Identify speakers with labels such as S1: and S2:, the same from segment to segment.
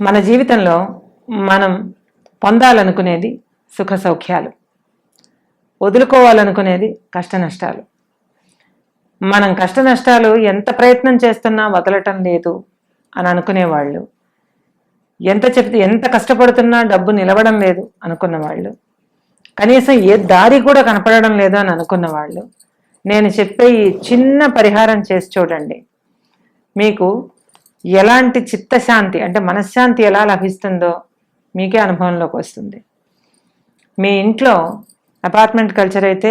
S1: మన జీవితంలో మనం పొందాలనుకునేది సుఖ సౌఖ్యాలు, వదులుకోవాలనుకునేది కష్ట నష్టాలు. మనం కష్ట నష్టాలు ఎంత ప్రయత్నం చేస్తున్నా వదలటం లేదు అని అనుకునేవాళ్ళు, ఎంత కష్టపడుతున్నా డబ్బు నిలవడం లేదు అనుకున్న వాళ్ళు, కనీసం ఏ దారి కూడా కనపడడం లేదు అని అనుకున్న వాళ్ళు, నేను చెప్పే ఈ చిన్న పరిహారం చేసి చూడండి. మీకు ఎలాంటి చిత్తశాంతి అంటే మనశ్శాంతి ఎలా లభిస్తుందో మీకే అనుభవంలోకి వస్తుంది. మీ ఇంట్లో అపార్ట్మెంట్ కల్చర్ అయితే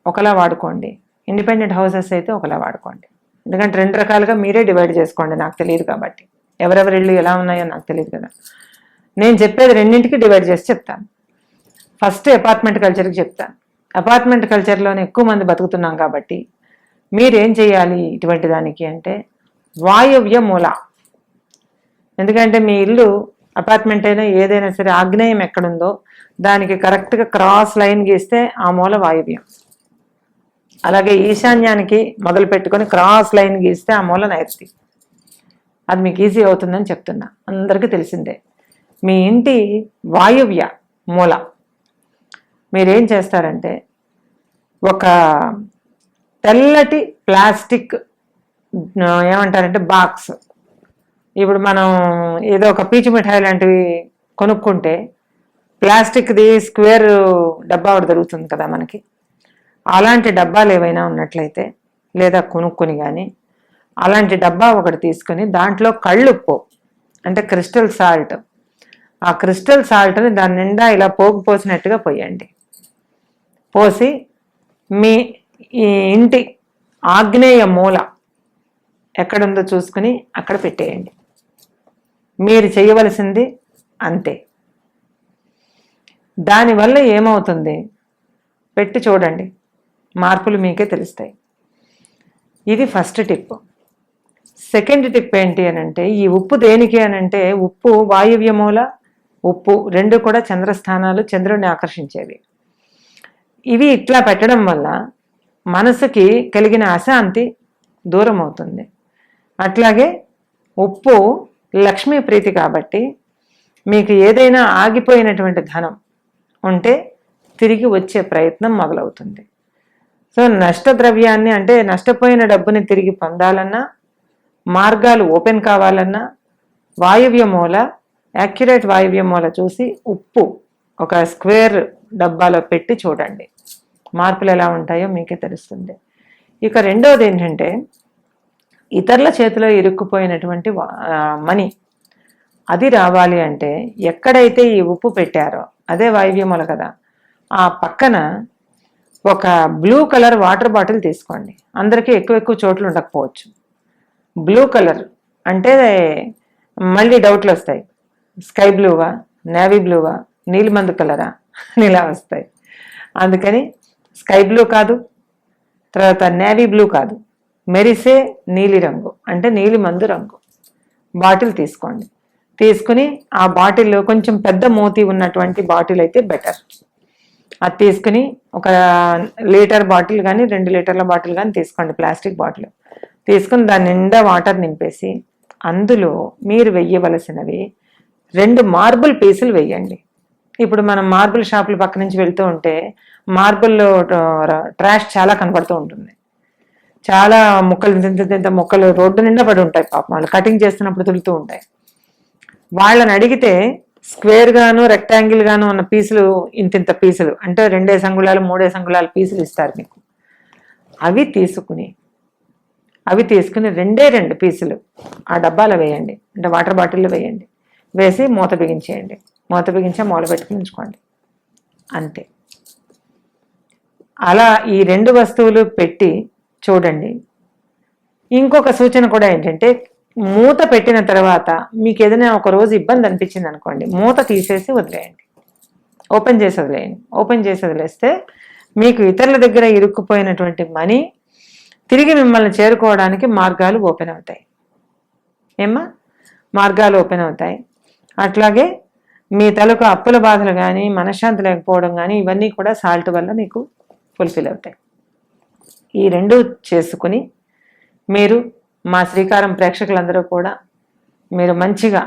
S1: ఒకలా వాడుకోండి, ఇండిపెండెంట్ హౌసెస్ అయితే ఒకలా వాడుకోండి. ఎందుకంటే రెండు రకాలుగా మీరే డివైడ్ చేసుకోండి, నాకు తెలియదు కాబట్టి. ఎవరెవరి ఇళ్ళు ఎలా ఉన్నాయో నాకు తెలియదు కదా. నేను చెప్పేది రెండింటికి డివైడ్ చేసి చెప్తాను. ఫస్ట్ అపార్ట్మెంట్ కల్చర్కి చెప్తాను. అపార్ట్మెంట్ కల్చర్లోనే ఎక్కువ మంది బతుకుతున్నాం కాబట్టి మీరేం చేయాలి ఇటువంటి దానికి అంటే వాయవ్య మూల. ఎందుకంటే మీ ఇల్లు అపార్ట్మెంట్ అయినా ఏదైనా సరే ఆగ్నేయం ఎక్కడుందో దానికి కరెక్ట్గా క్రాస్ లైన్ గీస్తే ఆ మూల వాయువ్యం. అలాగే ఈశాన్యానికి మొదలు పెట్టుకొని క్రాస్ లైన్ గీస్తే ఆ మూల నైరుతి. అది మీకు ఈజీ అవుతుందని చెప్తున్నా, అందరికీ తెలిసిందే. మీ ఇంటి వాయువ్య మూల మీరేం చేస్తారంటే ఒక తెల్లటి ప్లాస్టిక్ ఏమంటారంటే బాక్స్, ఇప్పుడు మనం ఏదో ఒక పీచు మిఠాయి లాంటివి కొనుక్కుంటే ప్లాస్టిక్ది స్క్వేర్ డబ్బా ఒకటి దొరుకుతుంది కదా మనకి. అలాంటి డబ్బాలు ఏవైనా ఉన్నట్లయితే లేదా కొనుక్కొని కానీ అలాంటి డబ్బా ఒకటి తీసుకొని దాంట్లో కళ్ళుప్పు అంటే క్రిస్టల్ సాల్ట్, ఆ క్రిస్టల్ సాల్ట్ని దాని నిండా ఇలా పోగు పోసినట్టుగా పోయండి. పోసి మీ ఈ ఇంటి ఆగ్నేయ మూల ఎక్కడుందో చూసుకుని అక్కడ పెట్టేయండి. మీరు చేయవలసింది అంతే. దానివల్ల ఏమవుతుంది పెట్టి చూడండి, మార్పులు మీకే తెలుస్తాయి. ఇది ఫస్ట్ టిప్. సెకండ్ టిప్ ఏంటి అని అంటే, ఈ ఉప్పు దేనికి అని అంటే, ఉప్పు వాయువ్య మూల, ఉప్పు రెండు కూడా చంద్రస్థానాలు, చంద్రుడిని ఆకర్షించేవి. ఇవి ఇట్లా పెట్టడం వల్ల మనసుకి కలిగిన అశాంతి దూరం అవుతుంది. అట్లాగే ఉప్పు లక్ష్మీ ప్రీతి కాబట్టి మీకు ఏదైనా ఆగిపోయినటువంటి ధనం ఉంటే తిరిగి వచ్చే ప్రయత్నం మొదలవుతుంది. సో నష్టద్రవ్యాన్ని అంటే నష్టపోయిన డబ్బుని తిరిగి పొందాలన్నా, మార్గాలు ఓపెన్ కావాలన్నా వాయువ్య మూల, యాక్యురేట్ వాయువ్య మూల చూసి ఉప్పు ఒక స్క్వేర్ డబ్బాలో పెట్టి చూడండి, మార్పులు ఎలా ఉంటాయో మీకే తెలుస్తుంది. ఇక రెండవది ఏంటంటే, ఇతరుల చేతిలో ఇరుక్కుపోయినటువంటి మనీ అది రావాలి అంటే ఎక్కడైతే ఈ ఉప్పు పెట్టారో అదే వాయువ్య మూల కదా, ఆ పక్కన ఒక బ్లూ కలర్ వాటర్ బాటిల్ తీసుకోండి. అందరికీ ఎక్కువ చోట్లు ఉండకపోవచ్చు. బ్లూ కలర్ అంటే మళ్ళీ డౌట్లు వస్తాయి, స్కై బ్లూవా, నేవీ బ్లూవా, నీలిమందు కలరా ఇలా వస్తాయి. అందుకని స్కై బ్లూ కాదు, తర్వాత నేవీ బ్లూ కాదు, మెరిసే నీలి రంగు అంటే నీలిమందు రంగు బాటిల్ తీసుకోండి. తీసుకుని ఆ బాటిల్లో కొంచెం పెద్ద మూతి ఉన్నటువంటి బాటిల్ అయితే బెటర్. అది తీసుకుని ఒక లీటర్ బాటిల్ కానీ 2 లీటర్ల బాటిల్ కానీ తీసుకోండి, ప్లాస్టిక్ బాటిల్ తీసుకుని దాని నిండా వాటర్ నింపేసి అందులో మీరు వెయ్యవలసినవి 2 మార్బుల్ పీసులు వెయ్యండి. ఇప్పుడు మనం మార్బుల్ షాపుల పక్క నుంచి వెళ్తూ ఉంటే మార్బుల్లో ట్రాష్ చాలా కనపడుతూ ఉంటుంది. చాలా ముక్కలు ఇంత ముక్కలు రోడ్డు నిండా పడి ఉంటాయి. పాపం వాళ్ళు కటింగ్ చేస్తున్నప్పుడు తులుతూ ఉంటాయి. వాళ్ళని అడిగితే స్క్వేర్ గాను రెక్టాంగిల్ గాను ఉన్న పీసులు ఇంతింత పీసులు అంటే 2 అంగుళాలు 3 అంగుళాల పీసులు ఇస్తారు మీకు. అవి తీసుకుని 2 పీసులు ఆ డబ్బాలో వేయండి, అంటే వాటర్ బాటిల్లో వేయండి. వేసి మూత బిగించేయండి. మూత బిగించే మూల పెట్టుకుని ఉంచుకోండి, అంతే. అలా ఈ 2 వస్తువులు పెట్టి చూడండి. ఇంకొక సూచన కూడా ఏంటంటే, మూత పెట్టిన తర్వాత మీకు ఏదైనా ఒక రోజు ఇబ్బంది అనిపించింది అనుకోండి, మూత తీసేసి వదిలేయండి, ఓపెన్ చేసి వదిలేయండి. ఓపెన్ చేసి వదిలేస్తే మీకు ఇతరుల దగ్గర ఇరుక్కుపోయినటువంటి మనీ తిరిగి మిమ్మల్ని చేరుకోవడానికి మార్గాలు ఓపెన్ అవుతాయి. మార్గాలు ఓపెన్ అవుతాయి. అట్లాగే మీ తలకు అప్పుల బాధలు కానీ, మనశ్శాంతి లేకపోవడం కానీ, ఇవన్నీ కూడా సాల్ట్ వల్ల మీకు ఫుల్ఫిల్ అవుతాయి. ఈ 2 చేసుకుని మీరు మా శ్రీకారం ప్రేక్షకులందరూ కూడా మీరు మంచిగా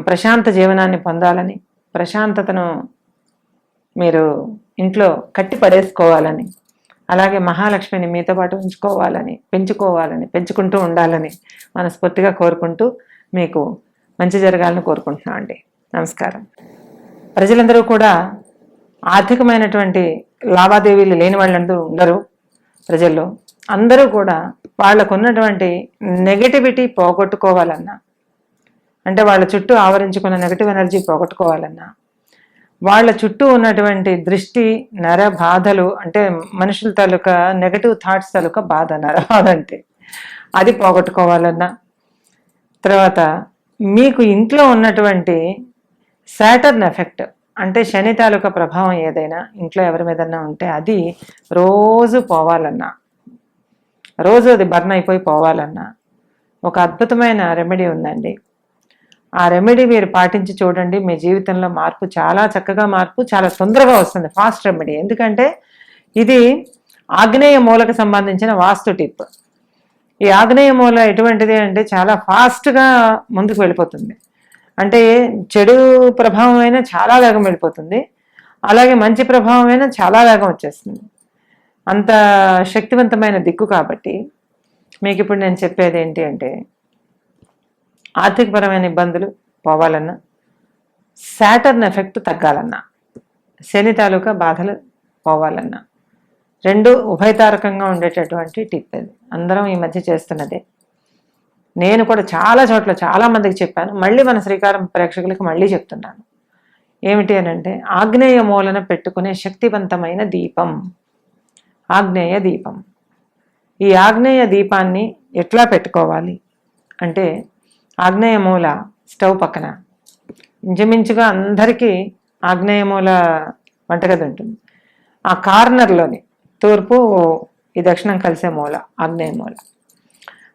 S1: ప్రశాంత జీవనాన్ని పొందాలని, ప్రశాంతతను మీరు ఇంట్లో కట్టి పడేసుకోవాలని, అలాగే మహాలక్ష్మిని మీతో పాటు ఉంచుకోవాలని, పెంచుకుంటూ ఉండాలని మనస్ఫూర్తిగా కోరుకుంటూ మీకు మంచి జరగాలని కోరుకుంటున్నాం అండి. నమస్కారం. ప్రజలందరూ కూడా ఆర్థికమైనటువంటి లావాదేవీలు లేని వాళ్ళందరూ ఉండరు. ప్రజల్లో అందరూ కూడా వాళ్ళకున్నటువంటి నెగటివిటీ పోగొట్టుకోవాలన్నా, అంటే వాళ్ళ చుట్టూ ఆవరించుకున్న నెగటివ్ ఎనర్జీ పోగొట్టుకోవాలన్నా, వాళ్ళ చుట్టూ ఉన్నటువంటి దృష్టి నర బాధలు, అంటే మనుషుల తాలూకా నెగటివ్ థాట్స్ తాలూకా బాధ, నరబాధ అంటే అది పోగొట్టుకోవాలన్నా, తర్వాత మీకు ఇంట్లో ఉన్నటువంటి సాటర్న్ ఎఫెక్ట్, అంటే శని తాలూకా ప్రభావం ఏదైనా ఇంట్లో ఎవరి మీదన్నా ఉంటే అది రోజు పోవాలన్నా, రోజు అది బర్న్ అయిపోయి పోవాలన్నా ఒక అద్భుతమైన రెమెడీ ఉందండి. ఆ రెమెడీ మీరు పాటించి చూడండి. మీ జీవితంలో మార్పు చాలా చక్కగా, మార్పు చాలా తొందరగా వస్తుంది. Fast remedy. ఎందుకంటే ఇది ఆగ్నేయ మూలకు సంబంధించిన వాస్తు టిప్. ఈ ఆగ్నేయ మూల ఎటువంటిది అంటే చాలా ఫాస్ట్గా ముందుకు వెళ్ళిపోతుంది. అంటే చెడు ప్రభావం అయినా చాలా వేగం వెళ్ళిపోతుంది, అలాగే మంచి ప్రభావం అయినా చాలా వేగం వచ్చేస్తుంది. అంత శక్తివంతమైన దిక్కు. కాబట్టి మీకు ఇప్పుడు నేను చెప్పేది ఏంటి అంటే, ఆర్థికపరమైన ఇబ్బందులు పోవాలన్నా, సాటర్న్ ఎఫెక్ట్ తగ్గాలన్నా, శని తాలూకా బాధలు పోవాలన్నా, రెండు ఉభయతారకంగా ఉండేటటువంటి టిప్ అది. అందరం ఈ మధ్య చేస్తున్నదే. నేను కూడా చాలా చోట్ల చాలా మందికి చెప్పాను. మళ్ళీ మన శ్రీకారం ప్రేక్షకులకు మళ్ళీ చెప్తున్నాను. ఏమిటి అని అంటే, ఆగ్నేయ మూలన పెట్టుకునే శక్తివంతమైన దీపం, ఆగ్నేయ దీపం. ఈ ఆగ్నేయ దీపాన్ని ఎట్లా పెట్టుకోవాలి అంటే, ఆగ్నేయ మూల స్టవ్ పక్కన, ఇంచుమించుగా అందరికీ ఆగ్నేయ మూల వంటగది ఉంటుంది. ఆ కార్నర్లోని తూర్పు ఈ దక్షిణం కలిసే మూల ఆగ్నేయ మూల.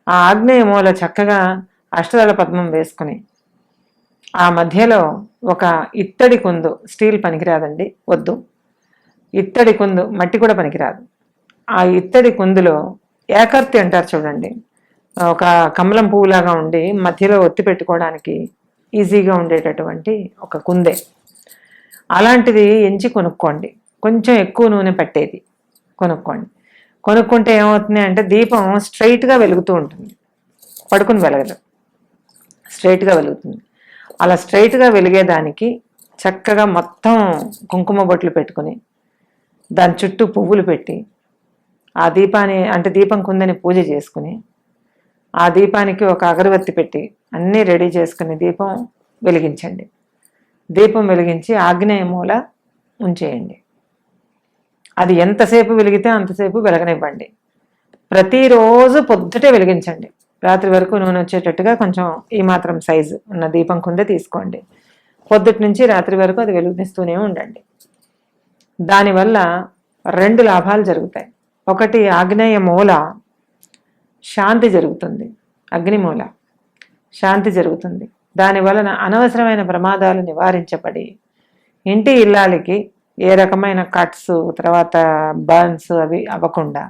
S1: ఆ ఆగ్నేయ మూల చక్కగా అష్టదళ పద్మం వేసుకుని, ఆ మధ్యలో ఒక ఇత్తడి కుందు, స్టీల్ పనికిరాదండి, వద్దు, ఇత్తడి కుందు, మట్టి కూడా పనికిరాదు. ఆ ఇత్తడి కుందులో ఏకర్తి అంటారు చూడండి, ఒక కమలం పువ్వులాగా ఉండి మధ్యలో ఒత్తి పెట్టుకోవడానికి ఈజీగా ఉండేటటువంటి ఒక కుందే, అలాంటిది ఎంచి కొనుక్కోండి. కొంచెం ఎక్కువ నూనె పట్టేది కొనుక్కోండి. కొనుక్కుంటే ఏమవుతుంది అంటే, దీపం స్ట్రైట్గా వెలుగుతూ ఉంటుంది, పడుకుని వెలగదు, స్ట్రైట్గా వెలుగుతుంది. అలా స్ట్రైట్గా వెలిగేదానికి చక్కగా మొత్తం కుంకుమ బొట్లు పెట్టుకుని, దాని చుట్టూ పువ్వులు పెట్టి, ఆ దీపాన్ని, అంటే దీపం కుందని పూజ చేసుకుని, ఆ దీపానికి ఒక అగరబత్తి పెట్టి అన్నీ రెడీ చేసుకుని దీపం వెలిగించండి. దీపం వెలిగించి ఆగ్నేయ మూల ఉంచేయండి. అది ఎంతసేపు వెలిగితే అంతసేపు వెలగనివ్వండి. ప్రతిరోజు పొద్దుటే వెలిగించండి. రాత్రి వరకు నూనె వచ్చేటట్టుగా కొంచెం ఈ మాత్రం సైజు ఉన్న దీపం కుందే తీసుకోండి. పొద్దుటి నుంచి రాత్రి వరకు అది వెలిగిస్తూనే ఉండండి. దానివల్ల రెండు లాభాలు జరుగుతాయి. ఒకటి, ఆగ్నేయ మూల శాంతి జరుగుతుంది, అగ్నిమూల శాంతి జరుగుతుంది. దానివలన అనవసరమైన ప్రమాదాలు నివారించబడి ఇంటి ఇల్లాలకి ఏ రకమైన కట్స్, తర్వాత బర్న్స్ అవి అవ్వకుండా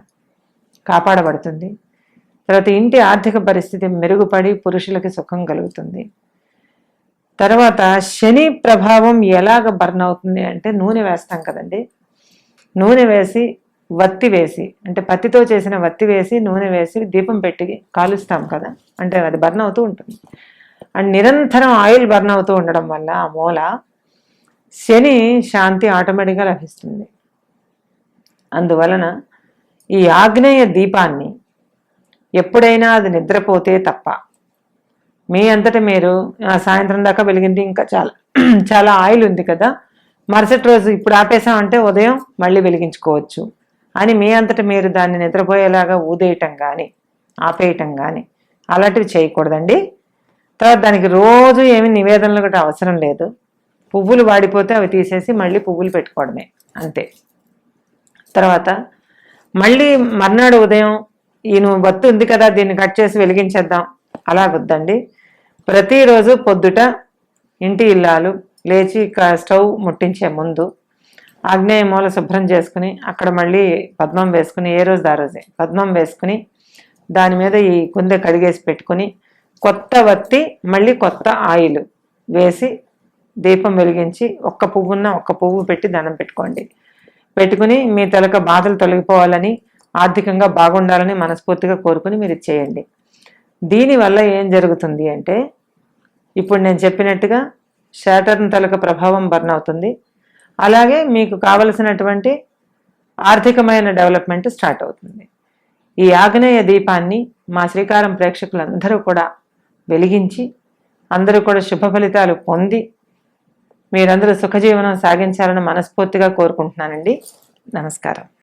S1: కాపాడబడుతుంది. తర్వాత ఇంటి ఆర్థిక పరిస్థితి మెరుగుపడి పురుషులకి సుఖం కలుగుతుంది. తర్వాత శని ప్రభావం ఎలాగ బర్న్ అవుతుంది అంటే, నూనె వేస్తాం కదండి, నూనె వేసి వత్తి వేసి, అంటే పత్తితో చేసిన వత్తి వేసి నూనె వేసి దీపం పెట్టి కాలుస్తాం కదా, అంటే అది బర్న్ అవుతూ ఉంటుంది. అండ్ నిరంతరం ఆయిల్ బర్న్ అవుతూ ఉండడం వల్ల ఆ మూల శని శాంతి ఆటోమేటిక్గా లభిస్తుంది. అందువలన ఈ ఆగ్నేయ దీపాన్ని ఎప్పుడైనా అది నిద్రపోతే తప్ప, మీ అంతటా మీరు సాయంత్రం దాకా వెలిగింది, ఇంకా చాలా చాలా ఆయిల్ ఉంది కదా, మరుసటి రోజు ఇప్పుడు ఆపేసామంటే ఉదయం మళ్ళీ వెలిగించుకోవచ్చు అని మీ అంతటా మీరు దాన్ని నిద్రపోయేలాగా ఊదేయటం కానీ ఆపేయటం కానీ అలాంటివి చేయకూడదండి. తర్వాత దానికి రోజు ఏమి నివేదనలు కూడా అవసరం లేదు. పువ్వులు వాడిపోతే అవి తీసేసి మళ్ళీ పువ్వులు పెట్టుకోవడమే, అంతే. తర్వాత మళ్ళీ మర్నాడు ఉదయం ఈ వత్తు ఉంది కదా, దీన్ని కట్ చేసి వెలిగించేద్దాం అలా వద్దండి. ప్రతిరోజు పొద్దుట ఇంటి ఇల్లాలు లేచి స్టవ్ ముట్టించే ముందు ఆగ్నేయ మూల శుభ్రం చేసుకుని, అక్కడ మళ్ళీ పద్మం వేసుకుని, ఏ రోజు ఆ రోజే పద్మం వేసుకుని, దాని మీద ఈ కుందె కడిగేసి పెట్టుకుని, కొత్త వత్తి మళ్ళీ కొత్త ఆయిల్ వేసి దీపం వెలిగించి ఒక్క పువ్వు పెట్టి దండం పెట్టుకుని మీ తలక బాధలు తొలగిపోవాలని, ఆర్థికంగా బాగుండాలని మనస్ఫూర్తిగా కోరుకుని మీరు చేయండి. దీనివల్ల ఏం జరుగుతుంది అంటే, ఇప్పుడు నేను చెప్పినట్టుగా శాటర్న్ తలక ప్రభావం బర్న్ అవుతుంది. అలాగే మీకు కావలసినటువంటి ఆర్థికమైన డెవలప్మెంట్ స్టార్ట్ అవుతుంది. ఈ ఆగ్నేయ దీపాన్ని మా శ్రీకారం ప్రేక్షకులందరూ కూడా వెలిగించి అందరూ కూడా శుభ ఫలితాలు పొంది మీరందరూ సుఖజీవనం సాగించాలని మనస్ఫూర్తిగా కోరుకుంటున్నానండి. నమస్కారం.